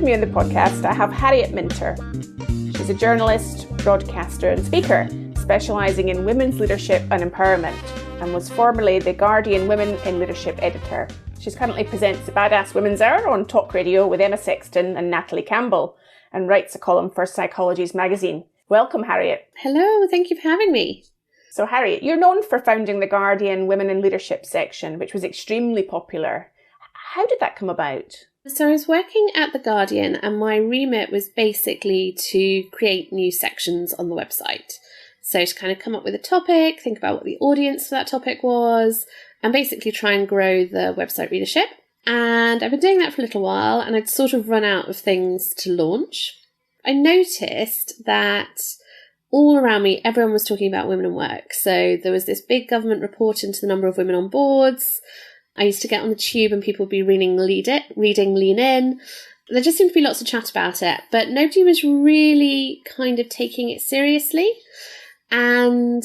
me on the podcast, I have Harriet Minter. She's a journalist, broadcaster and speaker, specialising in women's leadership and empowerment, and was formerly the Guardian Women in Leadership editor. She currently presents the Badass Women's Hour on talk radio with Emma Sexton and Natalie Campbell, and writes a column for Psychology's magazine. Welcome, Harriet. Hello, thank you for having me. So, Harriet, you're known for founding the Guardian Women in Leadership section, which was extremely popular. How did that come about? So I was working at The Guardian and my remit was basically to create new sections on the website. So to kind of come up with a topic, think about what the audience for that topic was, and basically try and grow the website readership. And I've been doing that for a little while and I'd sort of run out of things to launch. I noticed that all around me, everyone was talking about women in work. So there was this big government report into the number of women on boards. I used to get on the tube and people would be reading Lean In. There just seemed to be lots of chat about it, but nobody was really kind of taking it seriously. And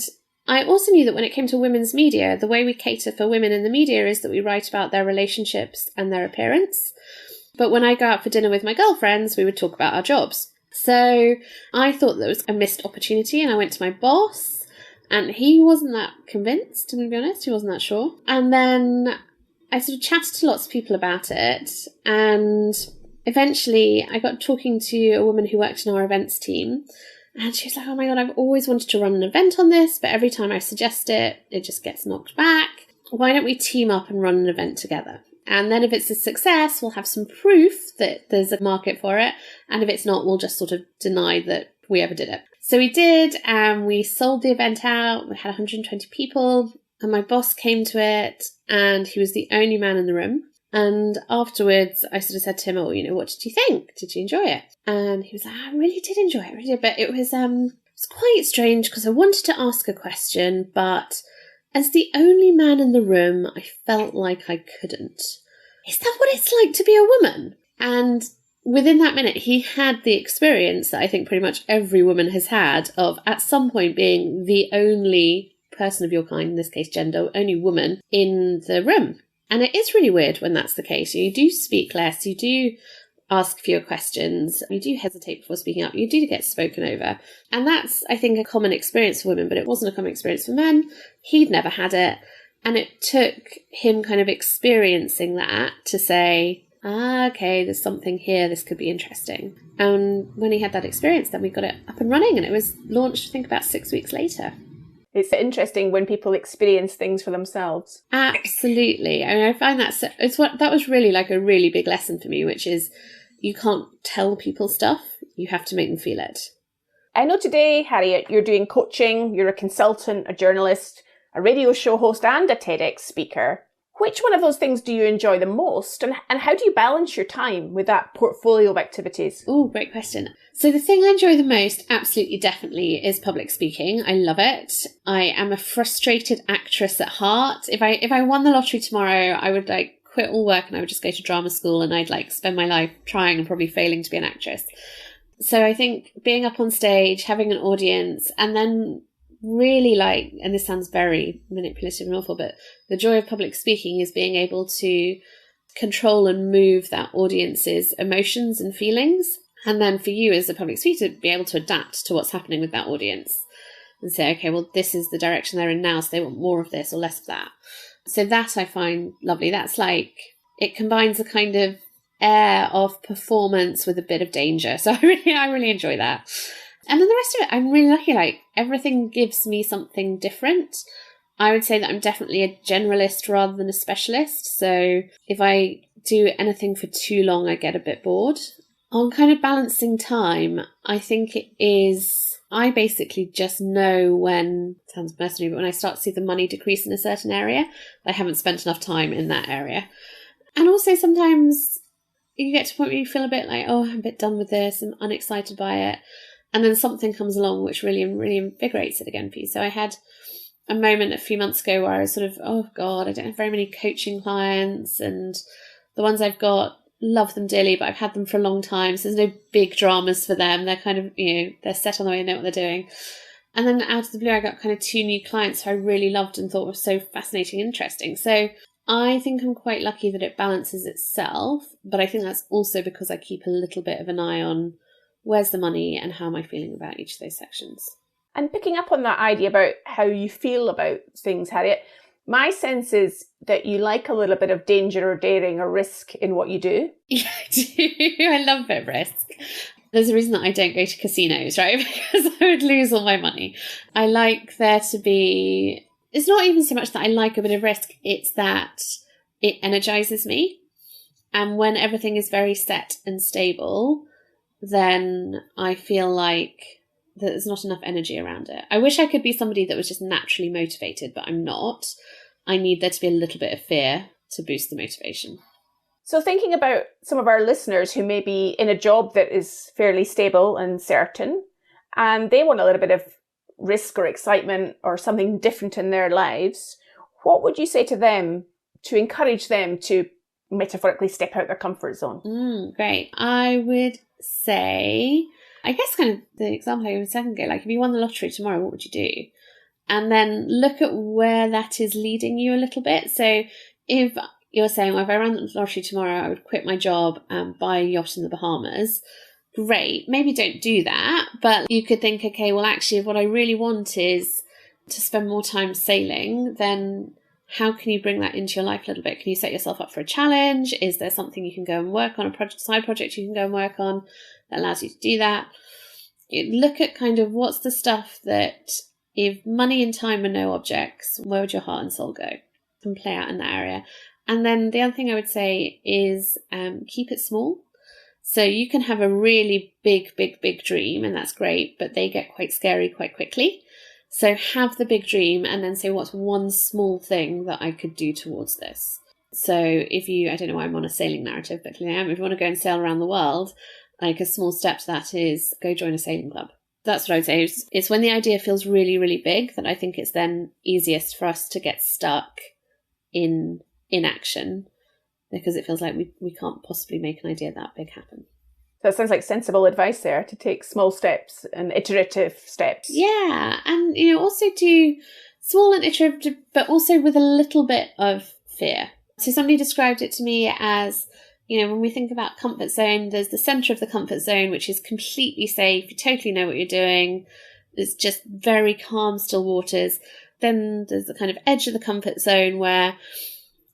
I also knew that when it came to women's media, the way we cater for women in the media is that we write about their relationships and their appearance. But when I go out for dinner with my girlfriends, we would talk about our jobs. So I thought there was a missed opportunity and I went to my boss and he wasn't that convinced, to be honest. He wasn't that sure. And then I sort of chatted to lots of people about it, and eventually I got talking to a woman who worked in our events team, and she was like, oh my God, I've always wanted to run an event on this, but every time I suggest it, it just gets knocked back. Why don't we team up and run an event together? And then if it's a success, we'll have some proof that there's a market for it, and if it's not, we'll just sort of deny that we ever did it. So we did, and we sold the event out. We had 120 people. And my boss came to it and he was the only man in the room. And afterwards, I sort of said to him, oh, what did you think? Did you enjoy it? And he was like, I really did enjoy it. I really did. But it was quite strange because I wanted to ask a question, but as the only man in the room, I felt like I couldn't. Is that what it's like to be a woman? And within that minute, he had the experience that I think pretty much every woman has had of at some point being the only person of your kind, in this case gender, only woman in the room. And it is really weird when that's the case. You do speak less, you do ask fewer questions, you do hesitate before speaking up, you do get spoken over. And that's, I think, a common experience for women, but it wasn't a common experience for men. He'd never had it. And it took him kind of experiencing that to say, okay, there's something here, this could be interesting. And when he had that experience, then we got it up and running and it was launched, I think, about 6 weeks later. It's interesting when people experience things for themselves. Absolutely. I mean, I find that was really like a really big lesson for me, which is you can't tell people stuff. You have to make them feel it. I know today, Harriet, you're doing coaching, you're a consultant, a journalist, a radio show host and a TEDx speaker. Which one of those things do you enjoy the most? And how do you balance your time with that portfolio of activities? Oh, great question. So the thing I enjoy the most, absolutely, definitely, is public speaking. I love it. I am a frustrated actress at heart. If I won the lottery tomorrow, I would quit all work and I would just go to drama school and I'd spend my life trying and probably failing to be an actress. So I think being up on stage, having an audience, and then really and this sounds very manipulative and awful, but the joy of public speaking is being able to control and move that audience's emotions and feelings. And then for you as a public speaker, to be able to adapt to what's happening with that audience and say, okay, well, this is the direction they're in now, so they want more of this or less of that. So that I find lovely. That's it combines a kind of air of performance with a bit of danger. So I really enjoy that. And then the rest of it, I'm really lucky. Everything gives me something different. I would say that I'm definitely a generalist rather than a specialist. So if I do anything for too long, I get a bit bored. On kind of balancing time, I think it is, I basically just know when, it sounds mercenary, but when I start to see the money decrease in a certain area, I haven't spent enough time in that area. And also sometimes you get to a point where you feel a bit like, oh, I'm a bit done with this, I'm unexcited by it. And then something comes along which really invigorates it again for you. So I had a moment a few months ago where I was sort of, oh God, I don't have very many coaching clients, and the ones I've got, love them dearly, but I've had them for a long time, so there's no big dramas for them. They're kind of, they're set on the way, they know what they're doing. And then out of the blue, I got kind of 2 new clients who I really loved and thought were so fascinating and interesting. So I think I'm quite lucky that it balances itself, but I think that's also because I keep a little bit of an eye on where's the money and how am I feeling about each of those sections. And picking up on that idea about how you feel about things, Harriet, my sense is that you like a little bit of danger or daring or risk in what you do. Yeah, I do. I love a bit of risk. There's a reason that I don't go to casinos, right? Because I would lose all my money. I like there to be... It's not even so much that I like a bit of risk, it's that it energizes me. And when everything is very set and stable, then I feel like there's not enough energy around it. I wish I could be somebody that was just naturally motivated, but I'm not. I need there to be a little bit of fear to boost the motivation. So thinking about some of our listeners who may be in a job that is fairly stable and certain, and they want a little bit of risk or excitement or something different in their lives, what would you say to them to encourage them to metaphorically step out their comfort zone? Great. I would say, I guess kind of the example I gave a second ago, like if you won the lottery tomorrow, what would you do? And then look at where that is leading you a little bit. So if you're saying, well, if I ran the lottery tomorrow, I would quit my job and buy a yacht in the Bahamas. Great. Maybe don't do that. But you could think, okay, well, actually, if what I really want is to spend more time sailing, then how can you bring that into your life a little bit? Can you set yourself up for a challenge? Is there something you can go and work on, a side project you can go and work on that allows you to do that? You look at kind of what's the stuff that, if money and time are no objects, where would your heart and soul go? And play out in that area. And then the other thing I would say is keep it small. So you can have a really big dream, and that's great, but they get quite scary quite quickly. So have the big dream and then say, what's one small thing that I could do towards this? So if you, I don't know why I'm on a sailing narrative, but clearly I am. If you want to go and sail around the world, like a small step to that is go join a sailing club. That's what I would say. It's when the idea feels really, really big that I think it's then easiest for us to get stuck in inaction, because it feels like we can't possibly make an idea that big happen. So it sounds like sensible advice there, to take small steps and iterative steps. Yeah, and also do small and iterative, but also with a little bit of fear. So somebody described it to me as, when we think about comfort zone, there's the centre of the comfort zone, which is completely safe. You totally know what you're doing. It's just very calm, still waters. Then there's the kind of edge of the comfort zone where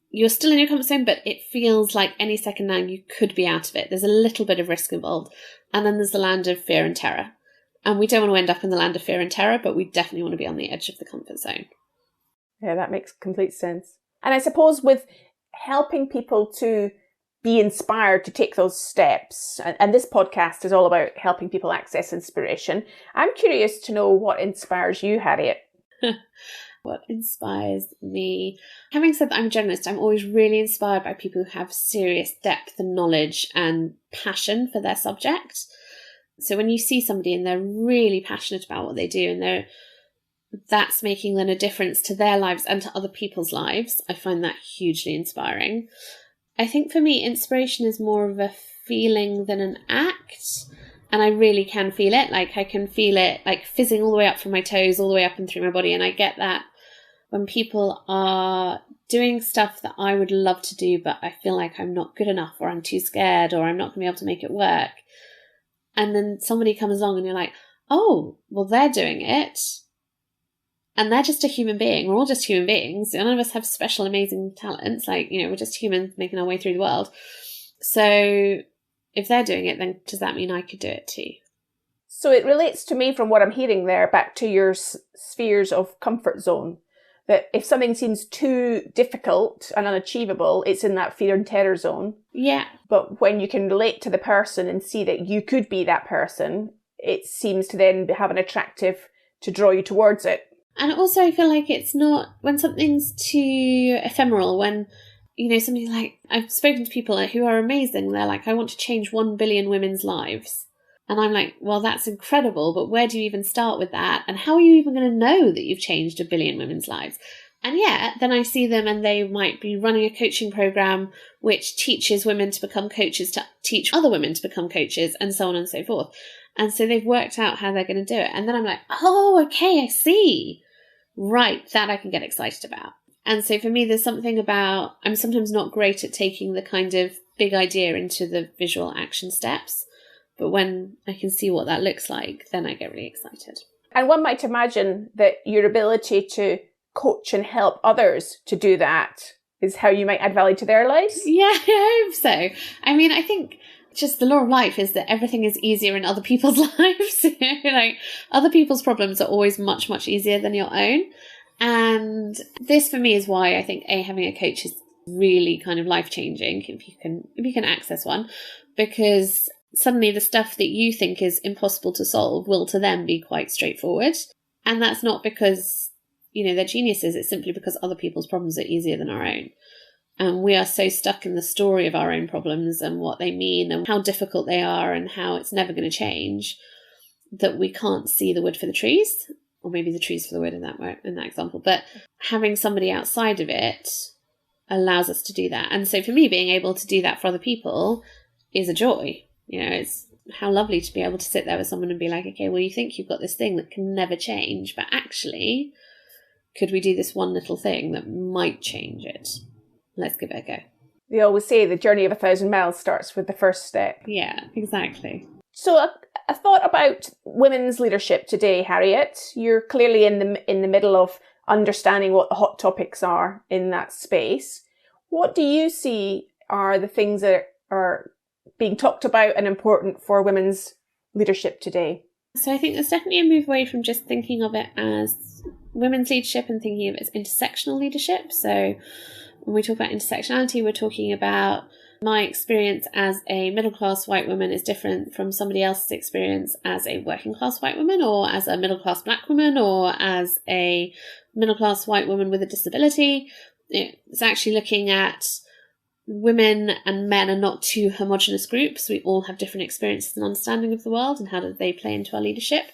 you're still in your comfort zone, but it feels like any second now you could be out of it. There's a little bit of risk involved. And then there's the land of fear and terror. And we don't want to end up in the land of fear and terror, but we definitely want to be on the edge of the comfort zone. Yeah, that makes complete sense. And I suppose with helping people to be inspired to take those steps, and this podcast is all about helping people access inspiration, I'm curious to know what inspires you, Harriet. What inspires me? Having said that I'm a journalist, I'm always really inspired by people who have serious depth and knowledge and passion for their subject. So when you see somebody and they're really passionate about what they do and that's making then a difference to their lives and to other people's lives, I find that hugely inspiring. I think for me, inspiration is more of a feeling than an act. And I really can feel it. Like I can feel it like fizzing all the way up from my toes, all the way up and through my body. And I get that when people are doing stuff that I would love to do, but I feel like I'm not good enough, or I'm too scared, or I'm not going to be able to make it work. And then somebody comes along and you're like, oh, well, they're doing it. And they're just a human being. We're all just human beings. None of us have special, amazing talents. Like, we're just humans making our way through the world. So if they're doing it, then does that mean I could do it too? So it relates to me, from what I'm hearing there, back to your spheres of comfort zone. That if something seems too difficult and unachievable, it's in that fear and terror zone. Yeah. But when you can relate to the person and see that you could be that person, it seems to then have an attractive to draw you towards it. And also I feel like it's not, when something's too ephemeral, when, somebody's like, I've spoken to people who are amazing. They're like, I want to change 1 billion women's lives. And I'm like, well, that's incredible, but where do you even start with that? And how are you even going to know that you've changed 1 billion women's lives? And yet, then I see them and they might be running a coaching program which teaches women to become coaches, to teach other women to become coaches, and so on and so forth. And so they've worked out how they're going to do it. And then I'm like, oh, okay, I see. Right, that I can get excited about. And so for me, there's something about, I'm sometimes not great at taking the kind of big idea into the visual action steps. But when I can see what that looks like, then I get really excited. And one might imagine that your ability to coach and help others to do that is how you might add value to their lives? Yeah, I hope so. I mean, I think just the law of life is that everything is easier in other people's lives. Like, other people's problems are always much, much easier than your own. And this for me is why I think having a coach is really kind of life-changing if you can access one, because suddenly the stuff that you think is impossible to solve will to them be quite straightforward. And that's not because, they're geniuses. It's simply because other people's problems are easier than our own. And we are so stuck in the story of our own problems and what they mean and how difficult they are and how it's never going to change, that we can't see the wood for the trees, or maybe the trees for the wood in that example. But having somebody outside of it allows us to do that. And so for me, being able to do that for other people is a joy. It's how lovely to be able to sit there with someone and be like, okay, well, you think you've got this thing that can never change, but actually, could we do this one little thing that might change it? Let's give it a go. They always say the journey of 1,000 miles starts with the first step. Yeah, exactly. So a thought about women's leadership today, Harriet. You're clearly in the middle of understanding what the hot topics are in that space. What do you see are the things that are being talked about and important for women's leadership today? So I think there's definitely a move away from just thinking of it as women's leadership and thinking of it as intersectional leadership. So when we talk about intersectionality, we're talking about my experience as a middle-class white woman is different from somebody else's experience as a working-class white woman, or as a middle-class black woman, or as a middle-class white woman with a disability. It's actually looking at women and men are not two homogenous groups. We all have different experiences and understanding of the world, and how do they play into our leadership.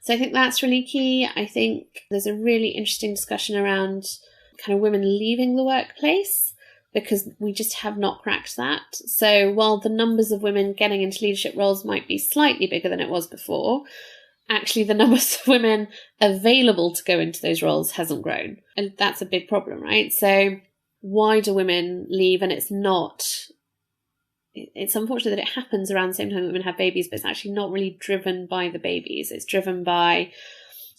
So I think that's really key. I think there's a really interesting discussion around kind of women leaving the workplace, because we just have not cracked that. So while the numbers of women getting into leadership roles might be slightly bigger than it was before, actually the numbers of women available to go into those roles hasn't grown. And that's a big problem, right? So why do women leave? And it's unfortunate that it happens around the same time that women have babies, but it's actually not really driven by the babies. It's driven by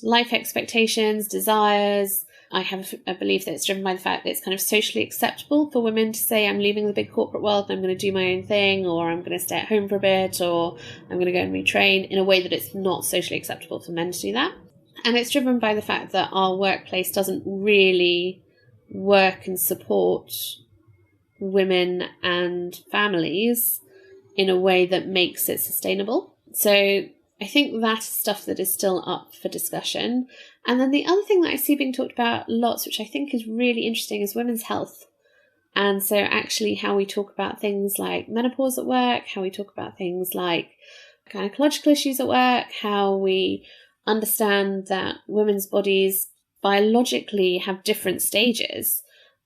life expectations, desires. I have a belief that it's driven by the fact that it's kind of socially acceptable for women to say, I'm leaving the big corporate world and I'm going to do my own thing, or I'm going to stay at home for a bit, or I'm going to go and retrain, in a way that it's not socially acceptable for men to do that. And it's driven by the fact that our workplace doesn't really work and support women and families in a way that makes it sustainable. So I think that's stuff that is still up for discussion. And then the other thing that I see being talked about lots, which I think is really interesting, is women's health. And so actually how we talk about things like menopause at work, how we talk about things like gynecological issues at work, how we understand that women's bodies biologically have different stages.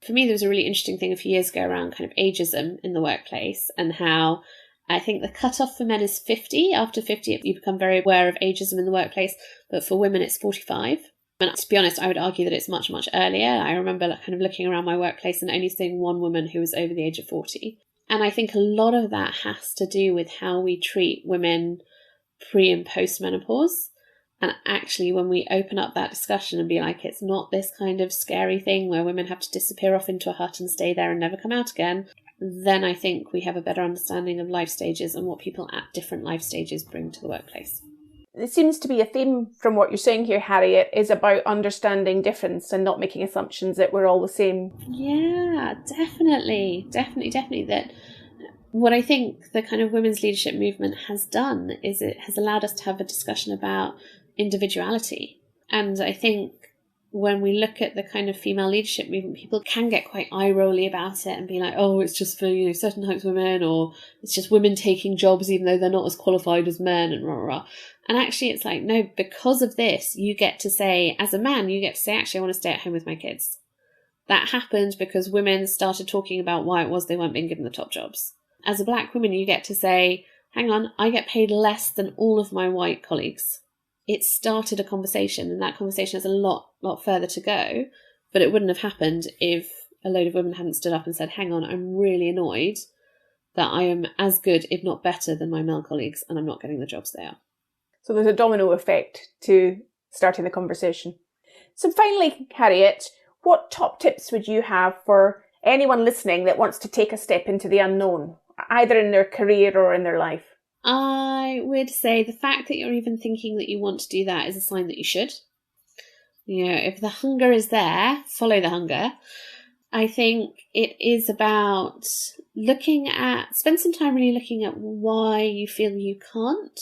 For me, there was a really interesting thing a few years ago around kind of ageism in the workplace, and how I think the cutoff for men is 50. After 50, you become very aware of ageism in the workplace, but for women, it's 45. And to be honest, I would argue that it's much, much earlier. I remember kind of looking around my workplace and only seeing one woman who was over the age of 40. And I think a lot of that has to do with how we treat women pre and post menopause. And actually, when we open up that discussion and be like, it's not this kind of scary thing where women have to disappear off into a hut and stay there and never come out again, then I think we have a better understanding of life stages and what people at different life stages bring to the workplace. It seems to be a theme from what you're saying here, Harriet, is about understanding difference and not making assumptions that we're all the same. Yeah, definitely. That what I think the kind of women's leadership movement has done is it has allowed us to have a discussion about individuality. And I think when we look at the kind of female leadership movement, people can get quite eye-rolly about it and be like, oh, it's just for certain types of women, or it's just women taking jobs even though they're not as qualified as men, and rah, rah, rah. And actually it's like, no, because of this, you get to say, as a man, you get to say, actually, I want to stay at home with my kids. That happened because women started talking about why it was they weren't being given the top jobs. As a black woman, you get to say, hang on, I get paid less than all of my white colleagues. It started a conversation, and that conversation has a lot further to go. But it wouldn't have happened if a load of women hadn't stood up and said, hang on, I'm really annoyed that I am as good, if not better, than my male colleagues, and I'm not getting the jobs they are. So there's a domino effect to starting the conversation. So finally, Harriet, what top tips would you have for anyone listening that wants to take a step into the unknown, either in their career or in their life? I would say the fact that you're even thinking that you want to do that is a sign that you should. You know, if the hunger is there, follow the hunger. I think it is about spend some time really looking at why you feel you can't.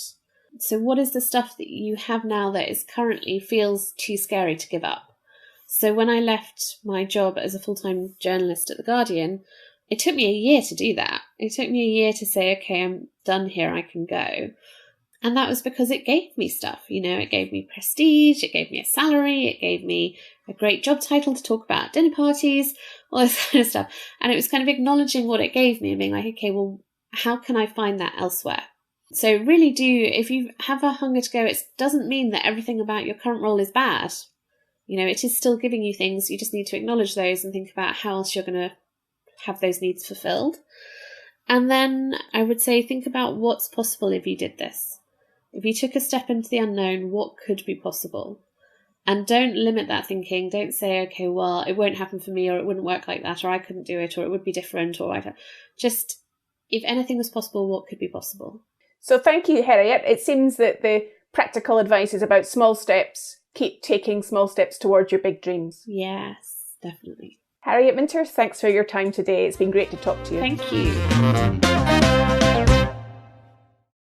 So what is the stuff that you have now that is currently feels too scary to give up? So when I left my job as a full-time journalist at The Guardian, it took me a year to do that. It took me a year to say, okay, I'm done here, I can go. And that was because it gave me stuff, you know, it gave me prestige, it gave me a salary, it gave me a great job title to talk about at dinner parties, all this kind of stuff. And it was kind of acknowledging what it gave me and being like, okay, well, how can I find that elsewhere? So really if you have a hunger to go, it doesn't mean that everything about your current role is bad. You know, it is still giving you things. You just need to acknowledge those and think about how else you're going to have those needs fulfilled. And then I would say, think about what's possible if you did this. If you took a step into the unknown, what could be possible? And don't limit that thinking. Don't say, okay, well, it won't happen for me, or it wouldn't work like that, or I couldn't do it, or it would be different, or just, if anything was possible, what could be possible? So thank you, Harriet. It seems that the practical advice is about small steps. Keep taking small steps towards your big dreams. Yes, definitely. Harriet Minter, thanks for your time today. It's been great to talk to you. Thank you.